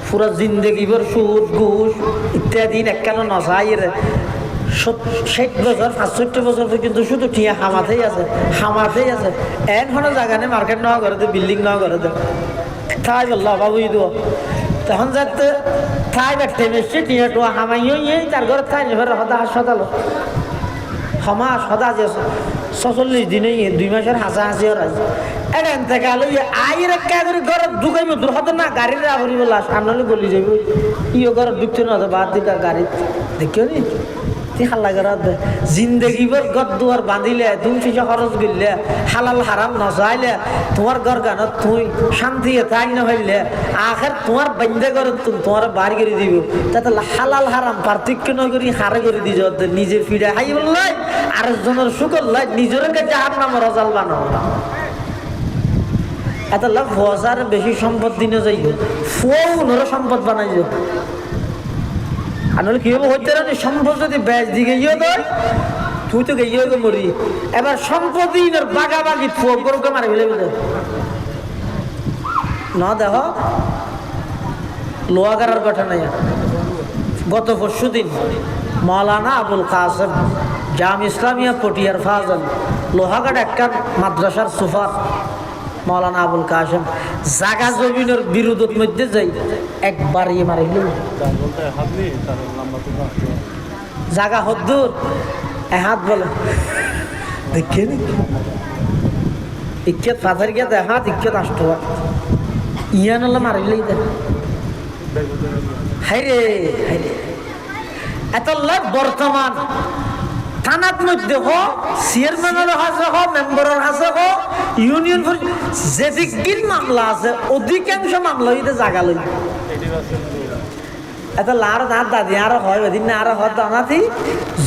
পুরো জিন্দেগি ভর সুদ ঘুষ ইত্যাদি একখান নসাইরে 60 বছর 65 বছর পর্যন্ত শুধু টিয়া হামাতেই আছে এখন জায়গা নেই মার্কেট নেওয়া করে দে বিল্ডিং নেওয়া করে দে তাই বললো বাবুই দো তখন যাতে তাই ব্যাটে বেশি টিয়া টোয়া হামাইও তার ঘরে তাই নেবে হদা হাসপাতাল সমাজ সদা যে 46 দিনে 2 মাসের হাসাহাসি আছে এখান থেকে আলো আইয়ের একটা করে ঘর ঢুকাইব দূর হতো না গাড়ির আবরি বলা সামনে গলি যাইব ইও ঘর ঢুকতে না বাদ দিকা গাড়ি দেখিও নি তুই হাল্লা করা জিন্দগি ভর ঘর দুয়ার বাঁধিলে তুমি ফিসা খরচ করলে হালাল হারাম নচাইলে তোমার ঘর গানত তুই শান্তি তাই না হইলে আখের তোমার বান্ধে করে তোমার বাড়ি করে দিব তাতে হালাল হারাম পার্থক্য নয় করি হারে করে দিজ নিজে ফিরে হাই বললাই আরেকজনের শুকর লাই নিজের কাছে আর নাম রজাল বানাও এত লাভ ফসার বেশি সম্পদ দিনে যাইব ফোনরও সম্পদ বানাই যাব আর নাহলে কি হবে হইতে না সম্পদ যদি ব্যাস দিকে ইয়ে দেয় তুই তো গিয়ে মরি এবার সম্পদের বাগাবাগি ফোন করুকে মারি ফেলে ফেলে না দেখ লোহাগারার কথা নাই গত পরশু দিন মৌলানা আবুল কাসেম জাম ইসলামিয়া পটিয়ার ফাজল লোহাগাড় একটা মাদ্রাসার সুফার মৌলানা আবুল কাসেম জাগা জমিনের বিরোধের মধ্যে যাই একবার ইয়ে মারিল জাগা হদ্দুর হাত বলে দেখে নি ইচ্ছেত ফাঁসার গিয়ে হাত ইচ্ছেত আসতো ইয়ান মারিলেই দেখ হাইরে হাইরে এত লাভ বর্তমান থানার মধ্যে হোক চেয়ারম্যানের হাতে হোক মেম্বারের হাতে হোক ইউনিয়ন যেদিক মামলা আছে অধিকাংশ মামলা হইতে জাগা লই এত লার দাঁত দাদি আরো হয় ওদিন না আরো হয় দানাতি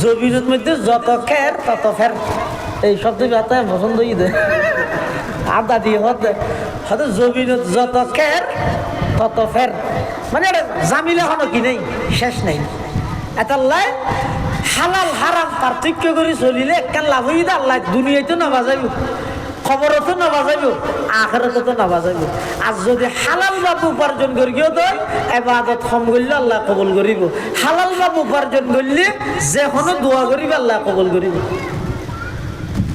জমিনের মধ্যে যত খের তত ফের এই শব্দ ব্যথা পছন্দ দে আর দাদি হতে হয়তো জমিনের যত খের তত ফের মানে জামিলে হলো কি নেই শেষ নেই এত লাই হালাল হারাম পার্থক্য করে চলিলে একখান লাভ হইতে আল্লাহ দুনিয়ায় না বাজাইব খবরও না বাজাইব আখেরাতে তো না বাজাইব আর যদি হালাল বাবু উপার্জন করিও তো এবাদত কম করলে আল্লাহ কবুল করিব হালাল বাবু উপার্জন করলে যে কোনো দোয়া করিব আল্লাহ কবুল করিব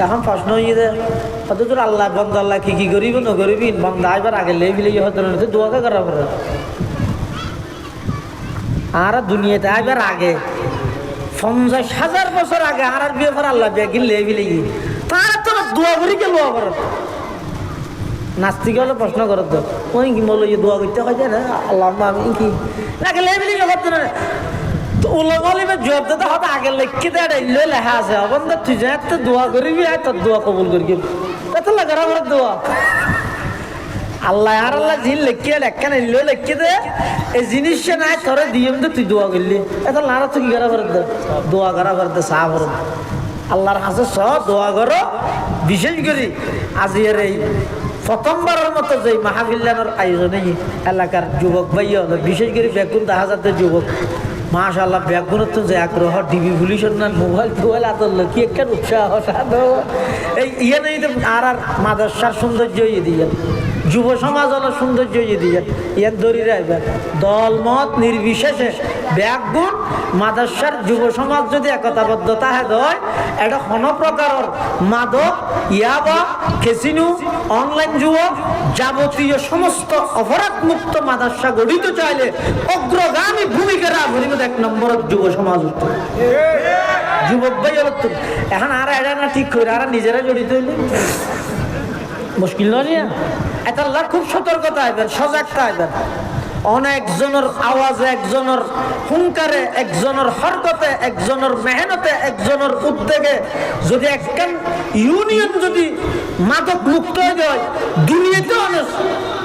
এখন প্রশ্ন হয়ে যায় হয়তো তোর আল্লাহ বন্ধ আল্লাহ কি করিব না করিবি বন্ধ আইবার আগে লেবিলে হয়তো দোয়াকে করা পড়ে আর দুনিয়াতে আইবার আগে 50,000 বছর আগে আর বিয়ে করে আল্লাহ বিয়ে কিনলে বিলে তার তো দোয়া করি কে দোয়া করো নাস্তিক হলে প্রশ্ন করো তো ওই কি বলো দোয়া করতে হয় না আল্লাহ আমি কি না গেলে বিলে করতে না তো ওলা বলে জবাব দিতে হবে আগে লিখে দেয় লেখা আছে বন্ধু তুই যা তো দোয়া করিবি আর তোর দোয়া কবুল করবি কত লাগার আমার দোয়া আল্লাহ আর আল্লাহ জিন লেখিয়ে লেখা নিল লেখে দে এই জিনিসটা নাই তোরে দিয়ে তুই দোয়া করলি এত লারা তুই কি করা করে দে দোয়া করা করে দে সাহা করে আল্লাহর কাছে সব দোয়া করো বিশেষ করে আজির এই প্রথমবারের মতো যে মাহফিলের আয়োজনে এলাকার যুবক ভাই হলো বিশেষ করে বেগুন 10,000 যুবক মাশাআল্লাহ বেগুনের তো যে আগ্রহ টিভি পুলিশের না মোবাইল টোবাইল আতল কি একটা উৎসাহ এই ইয়ে নেই আর মাদ্রাসার সৌন্দর্য ইয়ে দিয়ে যুব সমাজ হলো সৌন্দর্য দিয়ে ইয়ার দড়ি রাখবেন দলমত নির্বিশেষে ব্যাগুণ মাদ্রাসার যুব সমাজ যদি একতাবদ্ধতা হয় এটা কোনো প্রকারের মাদক ইয়াবা কেসিনো অনলাইন যুবক যাবতীয় সমস্ত অপরাধ মুক্ত মাদ্রাসা গঠিত চাইলে অগ্রগামী ভূমিকা রাখবে 1 নম্বর যুব সমাজ যুবক ভাই হল এখন আর এটা না ঠিক করে আর নিজেরা জড়িত হইলে মুশকিল নয় এটা খুব সতর্কতা আইবেন সজাগতা আইবেন অনেকজনের আওয়াজে একজনের হুঙ্কারে একজনের হরকতে একজনের মেহনতে একজনের উদ্যোগে যদি একখান ইউনিয়ন যদি মাদক মুক্ত হয়ে যায় দুনিয়াতে অনেক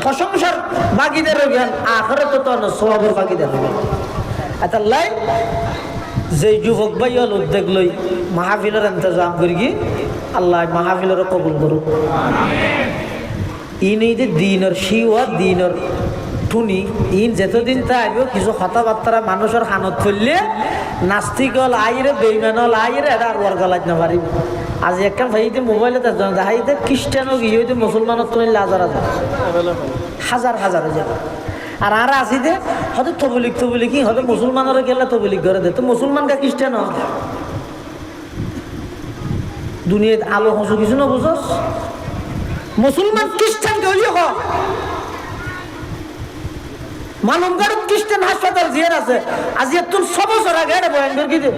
প্রশংসার ভাগিদার হইবেন আখেরাতে তো অনেক সওয়াবের ভাগিদার হইবেন এটা লাই যে যুবক ভাই হল উদ্যোগ লই মাহফিলের ইন্তজাম করি কি আল্লাহ মাহফিলের কবুল করুক ইন এই যে দিনের শিওয়া দিনের টুনি ইন যেতদিন তা আইব কিছু কথাবার্তা মানুষের হানত ফেললে নাস্তিক হল আইরে বেইমান হল আইরে এটা আর ওয়ার গলাইতে না পারিব আজ একটা ভাইতে মোবাইলে দেখাইতে খ্রিস্টানও গিয়ে হইতে মুসলমানের তুমি হাজার হাজার হাজার হাজার আর আর আসি দে হয়তো তবলিক কি হয়তো মুসলমানেরও গেলে তবলিক করে দে তো মুসলমান কা খ্রিস্টান দুনিয়াত আলো হসু কিছু না বুঝস মুসলমান খ্রিস্টান হইলে হ মানবগাড়ত খ্রিস্টান হাসপাতাল জিয়ার আছে আজ এত 6 বছর আগে এটা বয়ান করে দিতে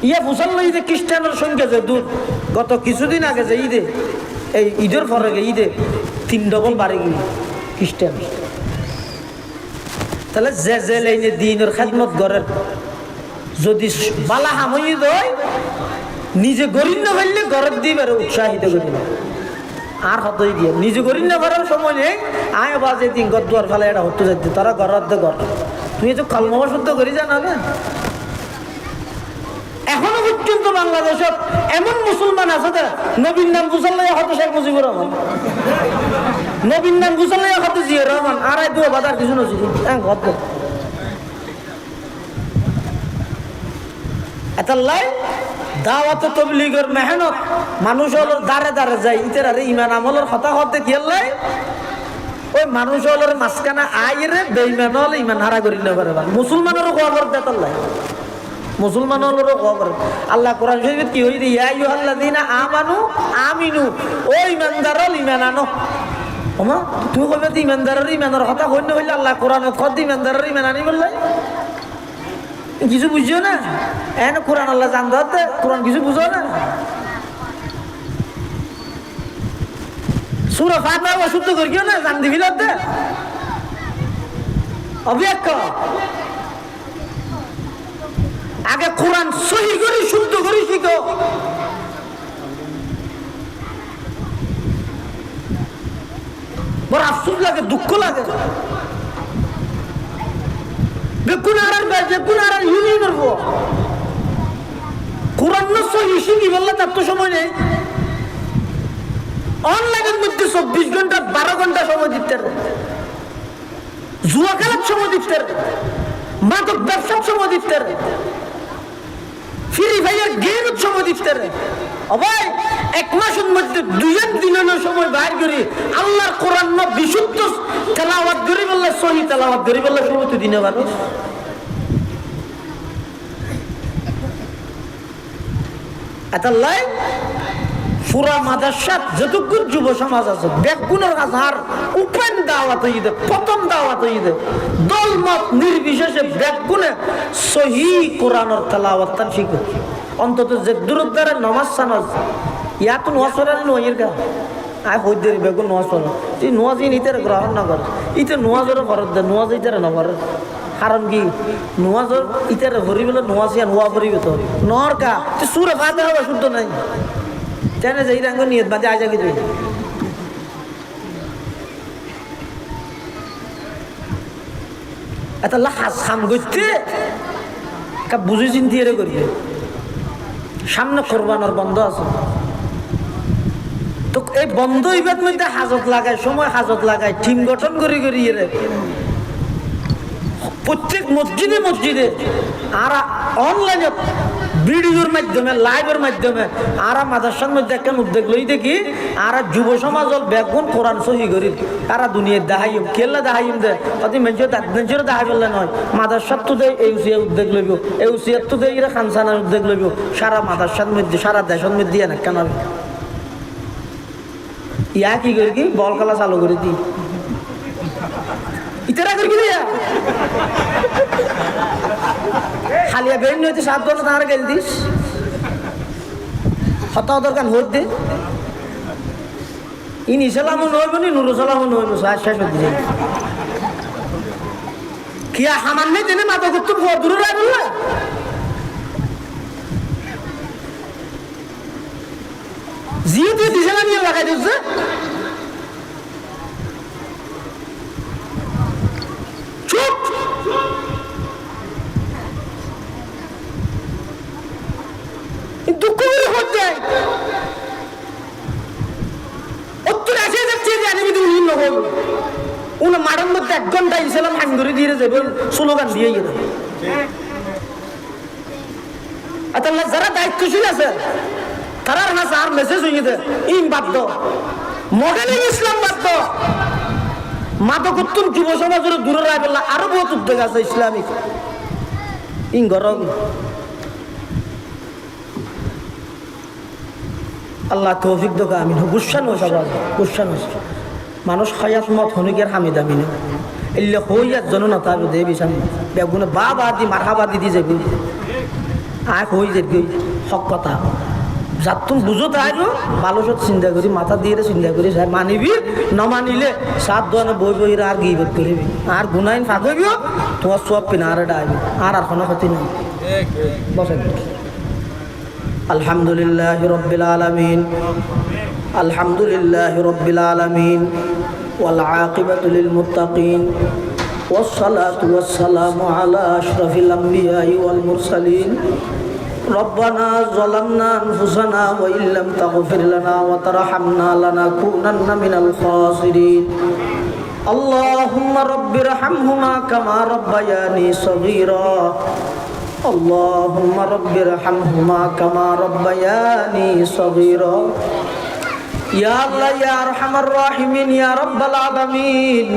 ইয়া বুঝাল ঈদে খ্রিস্টানের সংখ্যা যে দূর গত কিছুদিন আগে যে ঈদে এই ঈদের পরে ঈদে 3 ডবল বাড়ি গেল খ্রিস্টান তাহলে যে যে লাইনে দিনের খেদমত করেন যদি বালা হামই দেয় নিজে গরিব না ফেললে ঘরের দিবার উৎসাহিত করি না আর হতই গিয়ে নিজে গরিব না করার সময় নেই আয় বাজে দিন ঘর দুয়ার ফেলে এটা হতে যাচ্ছে তারা ঘর ঘর তুই তো কালমা শুদ্ধ করি জানাবে এখনো পর্যন্ত বাংলাদেশত এমন মুসলমান আছে নবীর নাম বুঝালে হয়তো শেখ মুজিবুর রহমান নবীর নাম বুঝালে হয়তো জিয়া রহমান আর এই দুয়া বাদার কিছু নছিল ঘর এতাল্লাই দাওয়াত তবলিগের মেহনত মানুষ হলোর দাঁড়ে দাঁড়ে যায় ইতের আরে ইমান আমলের কথা হতে গেলাই ওই মানুষ হলোর মাঝখানে আইরে বেঈমান হলে ইমান হারা করি না পারে মুসলমানেরও খবর দেতাল্লাই মুসলমান হলোরও খবর আল্লাহ কোরআন শরীফে কি হই ইয়া আইয়ুহাল্লাযীনা আমানু আমিনু ও ইমানদার হল ইমান আনো ওমা তুই কইবে ইমানদারের ইমানের কথা কইন হইলে আল্লাহ কোরআনত কত ইমানদারের ইমান আনি বললাই কিছু বুঝছো না এন কোরআন আল্লাহ জানতে কোরআন কিছু বুঝো না সূরা ফাতিহা অশুদ্ধ করিও না জান দিবি লতে অবিয়াক্ষ আগে কোরআন সহি করে শুদ্ধ করে শিখো বড় আফসোস লাগে দুঃখ লাগে অনলাইনের মধ্যে 24 ঘন্টা 12 ঘন্টা সময় দিতে জুয়া খেলার সময় দিতে মাদক ব্যবসার সময় দিতে ফ্রি ফায়ার গেমের সময় দিতে ভাই 1 মাসের মধ্যে 2 দিনের সময় বাইর করি আল্লাহর কোরআন বিশুদ্ধ তেলাওয়াত করি বললে সহি তেলাওয়াত করি বললে সময় তো দিনে মানুষ এতাল্লাই পুরা মাদ্রাসা যতক্ষণ যুব সমাজ আছে বেগুনের হাজার উপেন দাওয়াত হইতে প্রথম দাওয়াত হইতে দলমত নির্বিশেষে বেগুনে সহি কোরআনের তেলাওয়াত তান শিখো অন্তত যে দূরদ্বারে নামাজ সানাজ ইয়াত নোয়াসরাল নয়ের গা আয় হইদের বেগুন নোয়াসরা তুই নোয়াজি নিতে গ্রহণ না করে ইতে নোয়াজের ফরত দে নোয়াজ ইতারে না করে কারণ কি নোয়াজর ইতারে ভরি বলে নোয়াজিয়া নোয়া ভরিবে তো নর কা তুই সূরা ফাতিহা হবে শুদ্ধ নাই জানে যে ইরাঙ্গ নিয়ত বাজে আজা কি তুই এত লাহাস খাম গইতে কা বুঝি চিন্তি এর করি সামনে কোরবানোর বন্ধ আছে তো এই বন্ধ ইবাদ মধ্যে হাজত লাগায় সময় হাজত লাগায় টিম গঠন করি করি এর প্রত্যেক মসজিদে মসজিদে আর অনলাইনে ভিডিওর মাধ্যমে লাইভের মাধ্যমে আর মাদ্রাসার মধ্যে একটা উদ্যোগ লই দেখি আর যুব সমাজ বেগুন কোরআন সহি করি তারা দুনিয়ার দেখাইম কেলা দেখাইম দে অতি মেঞ্চের দেখাই ফেললে নয় মাদ্রাসার তো দেয় এই উচিয়া উদ্যোগ লইব এই উচিয়ার তো দেয় এরা খানসানার উদ্যোগ লইব সারা মাদ্রাসার মধ্যে সারা দেশের মধ্যে দিয়ে না কেন ইয়া কি করি কি বল খেলা চালু করে দিই ইতারা করি কি দিয়া খালিয়া বেরিয়ে হইতে 7 ঘন্টা তাহারা গেল দিস হতাও দরকার ভোট দে ইনি সালামও নইব নি নুরু সালামও নইব শেষ হতে যাই কিয়া হামান নেই জেনে মাথা করতে দূরে রায় বললে জিও দিয়ে দিশালা নিয়ে লাগাই দিচ্ছে চুপ দুঃখ করে হচ্ছে উত্তর আসে যাচ্ছে যে আমি যদি উনি নহল উনি মাঠের মধ্যে 1 ঘন্টা ইসলাম হান করে দিয়ে যাবে স্লোগান দিয়ে গেল আল্লাহ যারা দায়িত্বশীল আছে তারার হাসা আর মেসেজ হয়ে গেছে ইম বাধ্য মডেলিং ইসলাম বাধ্য মাদকোত্তম যুব সমাজের দূরে রাখবে আরো বহুত উদ্যোগ আছে ইসলামিক ইন গরম আল্লাহ তৌফিক দোকা আমিন গুসান হয়েছে গুসান হয়েছে মানুষ খায়াত মত হনিকের হামিদ আমিন এলে হই আর জন না তার দে বিশান বেগুনে বা দি মারহাবা দিদি যাবি আখ হই যাবি হক কথা যার তুমি বুঝো তাই মানুষত চিন্তা করি মাথা দিয়ে চিন্তা করি মানিবি নমানিলে সাত দোয়ানে বই বই আর গিবত করিবি আর গুনাইন ফাঁকবিও তোমার সব কিনারে ডাইবি আর কোনো ক্ষতি নেই বসে আলহামদুলিল্লাহ রব্বিল আলামিন আলহামদুলিল্লাহ রব্বিল আলামিন ওয়াল আকিবাতু লিল মুত্তাকিন والصلاة والسلام على أشرف الأنبياء والمرسلين ربنا ظلمنا أنفسنا وإن لم تغفر لنا وترحمنا لنكونن من الخاسرين اللهم رب ارحمهما كما ربياني صغيرا اللهم رب ارحمهما كما ربياني صغيرا يا الله يا أرحم الراحمين يا رب العالمين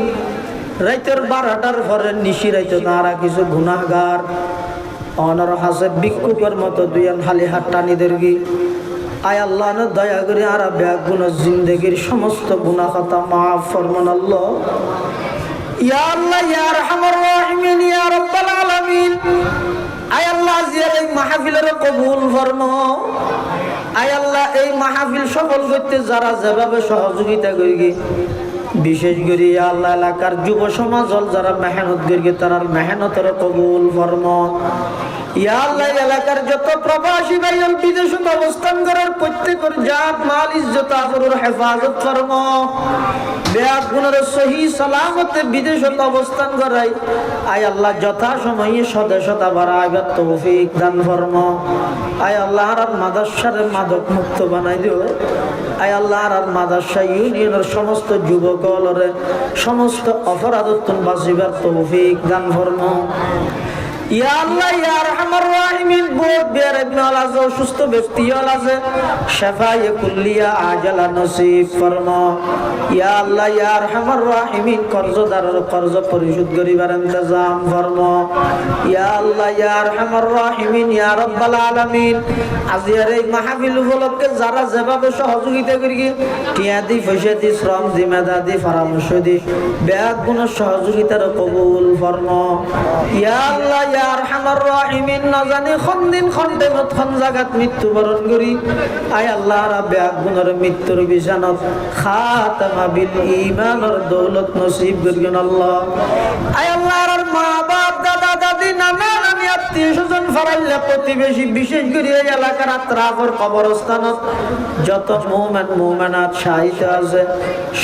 রাইতের 12টার পরে নিশি রাইতে তারা কিছু গুনাহগার অনর হাসে ভিক্ষুকের মতো দুইয়ান হালি হাত টানি দেরগি আয় আল্লাহ না দয়া করে আর বেগুন জিন্দেগির সমস্ত গুনাহ খাতা মাফ ফরমান আল্লাহ ইয়া আল্লাহ ইয়া আরহামার রাহিমিন ইয়া রাব্বাল আলামিন আয় আল্লাহ জিয়ারে মাহফিলের কবুল ফরমাও আয় আল্লাহ এই মাহফিল সফল করতে যারা যেভাবে সহযোগিতা করি বিশেষ করে আল্লাহ এলাকার যুব সমাজ যারা মেহনত করি তারা মেহনতের কবুল ফরমাও ইয়া আল্লাহ এলাকার যত প্রবাসী ভাই বিদেশে অবস্থান করার প্রত্যেকের জাত মাল ইজ্জত আবরুর হেফাজত ফরমাও বেয়াগুনের সহি সালামতে বিদেশে অবস্থান করাই আয় আল্লাহ যথা সময়ে স্বদেশতা বাড়াইবার তৌফিক দান ফরমাও আয় আল্লাহ আর মাদ্রাসার মাদক মুক্ত বানাই দিও আয় আল্লাহ আর মাদ্রাসা ইউনিয়নের সমস্ত যুবকলরে সমস্ত অপরাধত্ব বাঁচিবার তৌফিক দান ফরমাও ইয়া আল্লাহ ইয়া আরহামার রাহিমিন বহুত বেয়ারবিনাল আছে অসুস্থ ব্যক্তি হল আছে শাফায়ে কুল্লিয়া আজালা নসিব ফরমাও ইয়া আল্লাহ ইয়া আরহামার রাহিমিন কর্জদারের কর্জ পরিশোধ করিবার ইন্তজাম ফরমাও ইয়া আল্লাহ ইয়া আরহামার রাহিমিন ইয়া রাব্বাল আলামিন আজিয়ার এই মাহফিল উপলক্ষে যারা যেভাবে সহযোগিতা করি টিয়া দি পয়সা দি শ্রম দি মেধা দি পরামর্শ দি বেয়াগুণ সহযোগিতার কবুল ফরমাও ইয়া আল্লাহ ইয়া আরহামার রাহিমিন নাজানি খন্দিন খন্ডে মতখন জাগাত মৃত্যুবরণ করি আয় আল্লাহ রাব্বে আগুনের মৃত্যুর বিছানত খাতামা বিল ঈমানের দৌলত নসিব করিন আল্লাহ আয় আল্লাহর মা বাপ দাদা দাদি নানা নানি আত্মীয় স্বজন ফারাইল্লা প্রতিবেশী বিশেষ করে এই এলাকার আত্রাফের কবরস্থানত যত মুমিন মুমিনাত শাহিদ আছে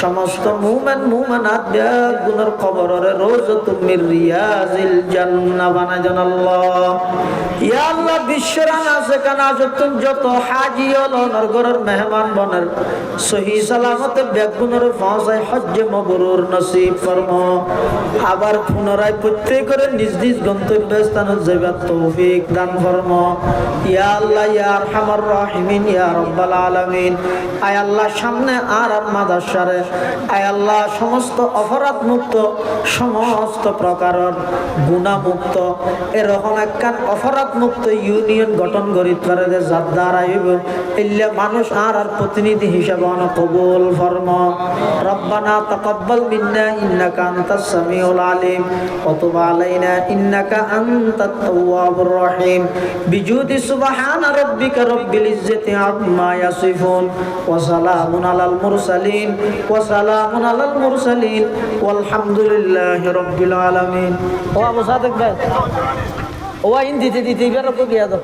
সমস্ত মুমিন মুমিনাত বেগুনের কবরের রওজাতুম মির রিয়াজিল জান্নাহ বানাই দেন আল্লাহ ইয়া আল্লাহ বিশ্বরান আছে কানা যত হাজি হল নরগরের মেহমান বনের সহি সালামতে বেগুনের পৌঁছায় হজ্জ মাবরুর নসিব ফরমাও আবার পুনরায় প্রত্যেকের নিজ নিজ গন্তব্যস্থানে যাবার তৌফিক দান ফরমাও ইয়া আল্লাহ ইয়া আরহামার রাহিমিন ইয়া রাব্বাল আলামিন আয় আল্লাহ সামনে আর মাদ্রাসারে আয় আল্লাহ সমস্ত অপরাধ মুক্ত সমস্ত প্রকারের গুনাহ মুক্ত এরকম একখান অপরাধ মুক্ত ইউনিয়ন গঠন করি পারে যে যার দ্বারা এলে মানুষ আর প্রতিনিধি হিসাবে কবুল ফরমাও রব্বানা তাকাব্বাল মিন্না ইন্নাকা আনতাস সামিউল আলিম ওয়া তুব আলাইনা ইন্নাকা আনতাত তাওয়াবুর রহিম বিজুদি সুবহান রাব্বিকা রাব্বিল ইজ্জাতি আম্মা ইয়াসিফুন ওয়া সালামুন আলাল মুরসালিন ওয়ালহামদুলিল্লাহি রাব্বিল আলামিন ও আবু সাদেক ভাই ও ইন দিতে দিতে এবার গিয়া দাও